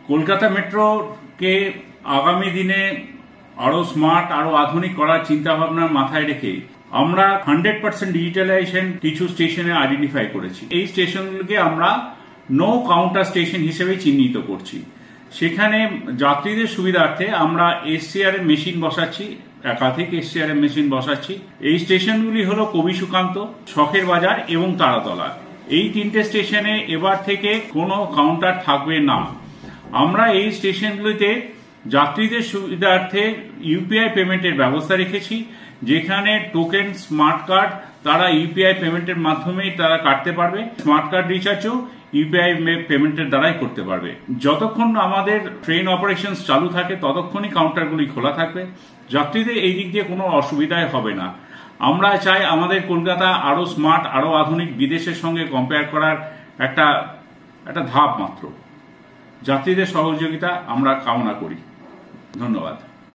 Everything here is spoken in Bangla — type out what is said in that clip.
কলকাতা মেট্রোকে আগামী দিনে আরো স্মার্ট আরো আধুনিক করার চিন্তা ভাবনার মাথায় রেখে আমরা 100% ডিজিটালাইজেশন কিছু স্টেশনে আইডেন্টিফাই করেছি। এই স্টেশনগুলোকে আমরা নো কাউন্টার স্টেশন হিসেবে চিহ্নিত করছি। সেখানে যাত্রীদের সুবিধার্থে আমরা এসসিআরএম মেশিন বসাচ্ছি, একাধিক এসসিআরএম মেশিন বসাচ্ছি। এই স্টেশনগুলি হলো কবি সুকান্ত, শখের বাজার এবং তারাতলা। এই তিনটে স্টেশনে এবার থেকে কোনো কাউন্টার থাকবে না। আমরা এই স্টেশনগুলিতে যাত্রীদের সুবিধার্থে ইউপিআই পেমেন্টের ব্যবস্থা রেখেছি, যেখানে টোকেন স্মার্ট কার্ড তারা ইউপিআই পেমেন্টের মাধ্যমেই তারা কাটতে পারবে। স্মার্ট কার্ড রিচার্জও ইউপিআই পেমেন্টের দ্বারাই করতে পারবে। যতক্ষণ আমাদের ট্রেন অপারেশন চালু থাকে ততক্ষণই কাউন্টারগুলি খোলা থাকবে। যাত্রীদের এই দিক দিয়ে কোনো অসুবিধাই হবে না। আমরা চাই আমাদের কলকাতা আরো স্মার্ট আরো আধুনিক বিদেশের সঙ্গে কম্পেয়ার করার একটা ধাপ মাত্র। যাত্রীদের সহযোগিতা আমরা কামনা করি। ধন্যবাদ।